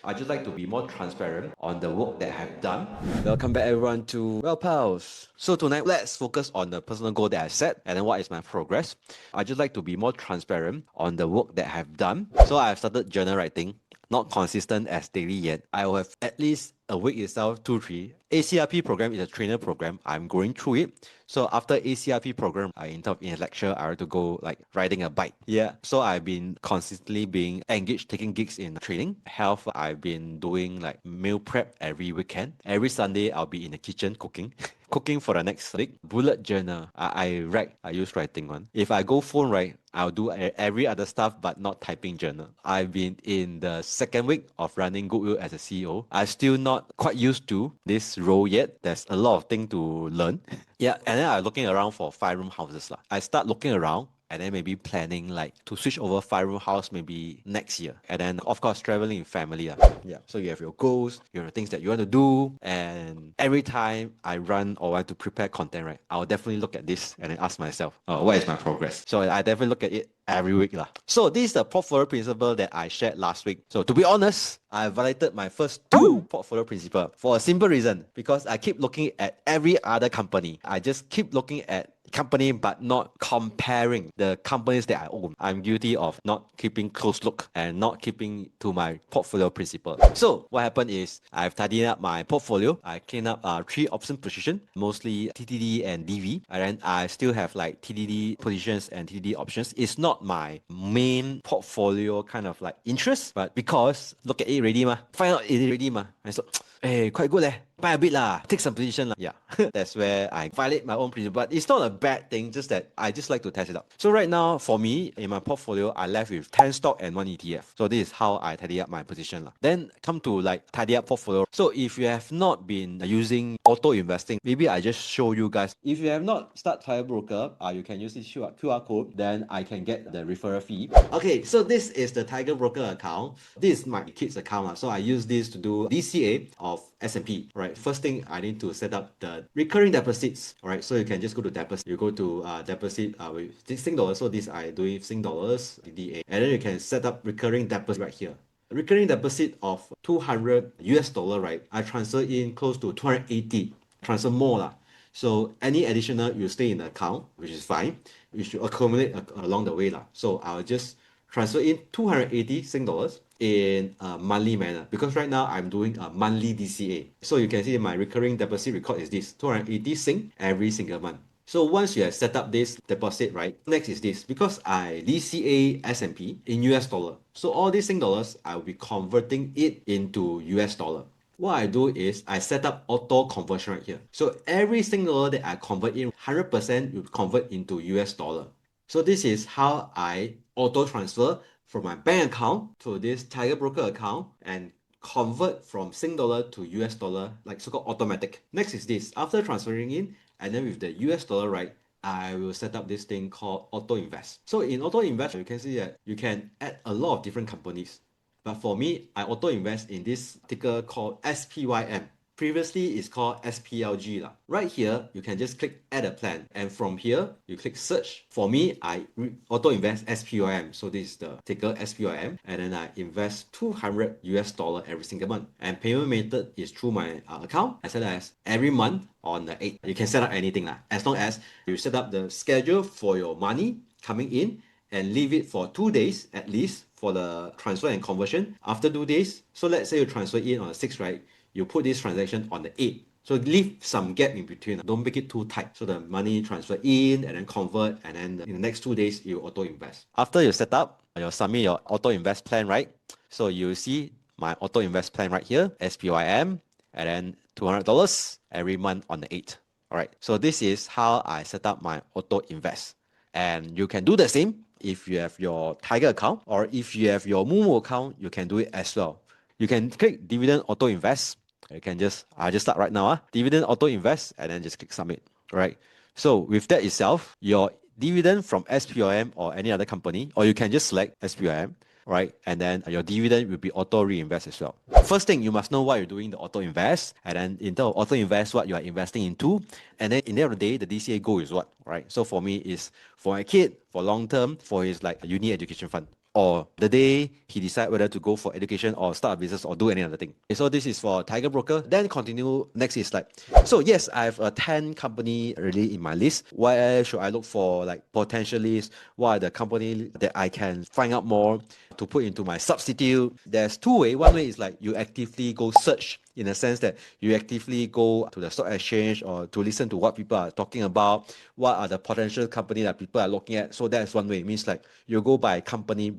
I'd just like to be more transparent on the work that I've done. Welcome back everyone to Well Pals. So tonight, let's focus on the personal goal that I set and then what is my progress. I'd just like to be more transparent on the work that I've done. So I've started journal writing. Not consistent as daily yet. I will have at least a week itself, 2-3. ACRP program is a trainer program. I'm going through it. So after ACRP program, in a lecture, I had to go like riding a bike. Yeah. So I've been consistently being engaged, taking gigs in training. Health, I've been doing like meal prep every weekend. Every Sunday, I'll be in the kitchen cooking. Cooking for the next week. Bullet journal. I use writing one. If I go phone, right, I'll do every other stuff but not typing journal. I've been in the second week of running Goodwill as a CEO. I'm still not quite used to this role yet. There's a lot of things to learn. Yeah, and then I'm looking around for 5-room houses. I start looking around and then maybe planning like to switch over 5-room house maybe next year. And then of course traveling with family. Yeah. So you have your goals, you have the things that you want to do. And every time I run or want to prepare content, right, I'll definitely look at this and then ask myself, what is my progress? So I definitely look at it every week. So this is the portfolio principle that I shared last week. So to be honest, I violated my first 2 portfolio principle for a simple reason, because I keep looking at every other company. I just keep looking at company but not comparing the companies that I own. I'm guilty of not keeping close look and not keeping to my portfolio principle. So what happened is I've tidied up my portfolio. I cleaned up 3 option positions, mostly TTD and DV, and then I still have like TDD positions and TDD options. It's not my main portfolio kind of like interest, but because look at it already find out it already I thought, hey, quite good buy a bit take some position Yeah, that's where I violate my own principle. But it's not a bad thing, just that I just like to test it out. So right now, for me, in my portfolio, I left with 10 stock and 1 ETF. So this is how I tidy up my position Then come to like tidy up portfolio. So if you have not been using auto investing, maybe I just show you guys. If you have not started Tiger Broker, you can use this QR code, then I can get the referral fee. Okay, so this is the Tiger Broker account. This is my kids account so I use this to do DCA of S&P. Right, first thing I need to set up the recurring deposits. All right, so you can just go to deposit. You go to deposit with Sing dollars. So this I do with Sing dollars DDA, and then you can set up recurring deposit right here. Recurring deposit of $200 US, right? I transfer in close to 280. Transfer more So any additional you stay in the account, which is fine. You should accumulate along the way So I'll just transfer in 280 Sing dollars in a monthly manner, because right now I'm doing a monthly DCA. So you can see my recurring deposit record is this 280 Sing every single month. So once you have set up this deposit, right, next is this, because I DCA S&P in US dollar. So all these Sing dollars, I will be converting it into US dollar. What I do is I set up auto conversion right here. So every Sing dollar that I convert in, 100% will convert into US dollar. So this is how I auto transfer from my bank account to this Tiger Broker account and convert from Sing dollar to US dollar, like so-called automatic. Next is this. After transferring in, and then with the US dollar, right, I will set up this thing called auto invest. So in auto invest, you can see that you can add a lot of different companies. But for me, I auto invest in this ticker called SPYM. Previously, it's called SPLG. Right here, you can just click add a plan. And from here, you click search. For me, I auto invest SPYM. So this is the ticker SPYM. And then I invest $200 US every single month. And payment method is through my account, as well as every month on the 8th. You can set up anything as long as you set up the schedule for your money coming in and leave it for 2 days at least for the transfer and conversion. After 2 days, so let's say you transfer in on the 6th, right? You put this transaction on the 8th. So leave some gap in between. Don't make it too tight. So the money transfer in and then convert, and then in the next 2 days, you auto invest. After you set up, you submit your auto invest plan, right? So you see my auto invest plan right here, SPYM, and then $200 every month on the 8th. All right. So this is how I set up my auto invest. And you can do the same if you have your Tiger account, or if you have your Moomoo account, you can do it as well. You can click dividend auto invest. You can I'll just start right now. Dividend auto invest, and then just click submit. Right. So with that itself, your dividend from SPOM or any other company, or you can just select SPOM, right? And then your dividend will be auto reinvest as well. First thing, you must know why you're doing the auto invest, and then in terms of auto invest, what you are investing into, and then in the end of the day, the DCA goal is what, right? So for me, is for my kid, for long term, for his like uni education fund. or the day he decide whether to go for education or start a business or do any other thing. Okay, so this is for Tiger Broker. Then continue, next is like, so yes, I have a 10 company already in my list. Where should I look for like potential lists? What are the company that I can find out more to put into my substitute? There's two ways. One way is like you actively go search, in a sense that you actively go to the stock exchange or to listen to what people are talking about, what are the potential company that people are looking at. So that's one way. It means like you go by company,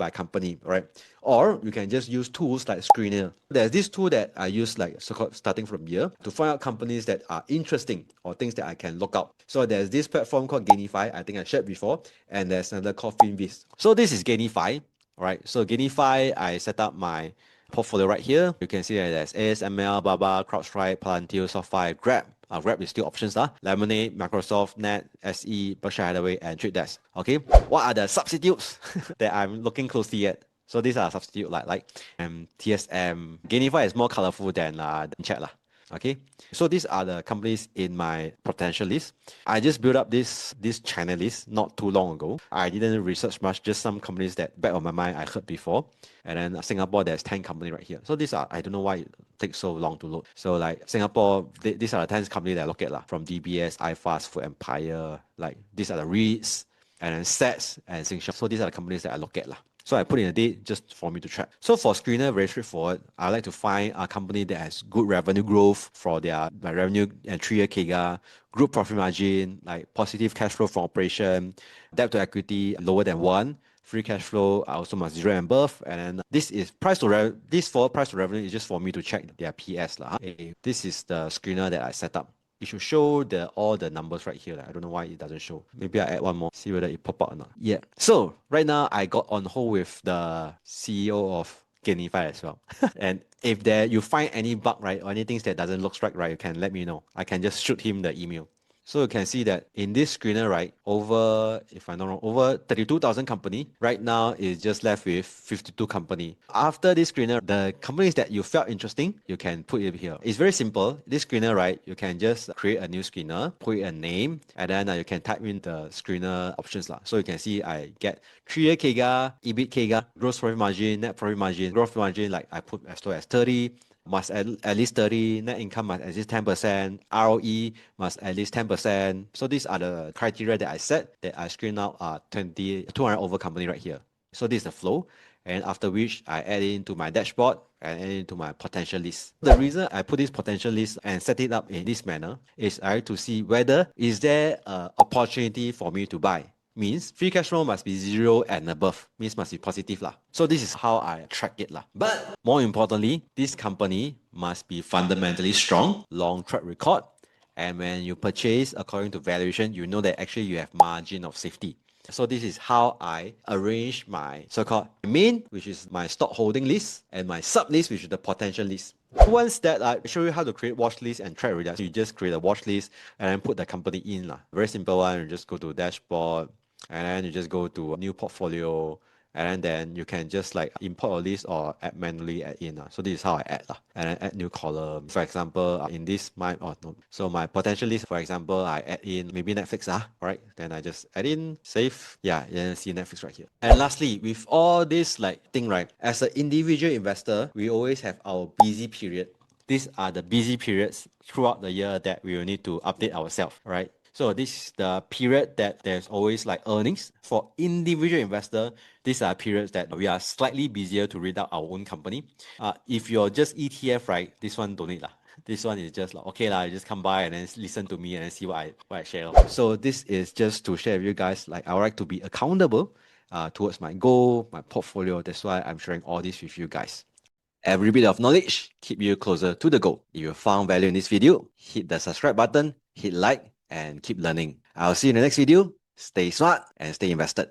right? Or you can just use tools like Screener. There's this tool that I use like so-called starting from here to find out companies that are interesting or things that I can look out. So there's this platform called Gainify, I think I shared before, and there's another called Finviz. So this is Gainify. All right, so Gainify, I set up my portfolio right here. You can see that there's ASML, Baba, CrowdStrike, Palantir, SoftBank, Grab. Grab is still options, Lemonade, Microsoft, Net, SE, Berkshire Hathaway, and Trade Desk. Okay, what are the substitutes that I'm looking closely at? So these are substitute like TSM. Gainify is more colorful than chat Okay, so these are the companies in my potential list. I just built up this China list not too long ago. I didn't research much, just some companies that back of my mind I heard before. And then Singapore, there's 10 companies right here. So these are, I don't know why it takes so long to load. So like Singapore, these are the 10 companies that I look at from DBS, iFast, Food Empire, like these are the REITs, and then SETS and Singshop. So these are the companies that I look at So I put in a date just for me to track. So for Screener, very straightforward. I like to find a company that has good revenue growth for their revenue and 3-year CAGR, group profit margin, like positive cash flow from operation, debt to equity lower than 1, free cash flow also must 0 and above. And then this is price to revenue. This for price to revenue is just for me to check their PS. This is the Screener that I set up. It should show all the numbers right here. I don't know why it doesn't show. Maybe I add one more, see whether it pop up or not. Yeah. So right now I got on hold with the CEO of Gainify as well. And if you find any bug, right, or anything that doesn't look right, you can let me know. I can just shoot him the email. So you can see that in this screener, right, if I'm not wrong, over 32,000 company. Right now is just left with 52 company. After this screener, the companies that you felt interesting, you can put it here. It's very simple. This screener, right, you can just create a new screener, put a name, and then you can type in the screener options. So you can see I get 3-year CAGR, EBIT CAGR, gross profit margin, net profit margin, gross margin, like I put as low as 30, must at least 30, net income must at least 10%, ROE must at least 10%. So these are the criteria that I set that I screen out 200 over company right here. So this is the flow. And after which I add into my dashboard and add into my potential list. The reason I put this potential list and set it up in this manner is to see whether is there an opportunity for me to buy. Means free cash flow must be 0 and above, means must be positive So this is how I track it But more importantly, this company must be fundamentally strong, long track record, and when you purchase according to valuation, you know that actually you have margin of safety. So this is how I arrange my so-called main, which is my stock holding list, and my sub list, which is the potential list. Once that I show you how to create watch list and track results, you just create a watch list and then put the company in Very simple one. You just go to dashboard, and then you just go to a new portfolio, and then you can just like import a list or add manually add in. So this is how I add and then add new column. For example, in this so my potential list, for example, I add in maybe Netflix right? Then I just add in, save, then see Netflix right here. And lastly, with all this thing, right, as an individual investor, we always have our busy period. These are the busy periods throughout the year that we will need to update ourselves, right? So this is the period that there's always earnings. For individual investor, these are periods that we are slightly busier to read out our own company. If you're just ETF, right, this one don't need This one is just okay you just come by and then listen to me and see what I share. So this is just to share with you guys, I would like to be accountable towards my goal, my portfolio. That's why I'm sharing all this with you guys. Every bit of knowledge keep you closer to the goal. If you found value in this video, hit the subscribe button, hit like, and keep learning. I'll see you in the next video. Stay smart and stay invested.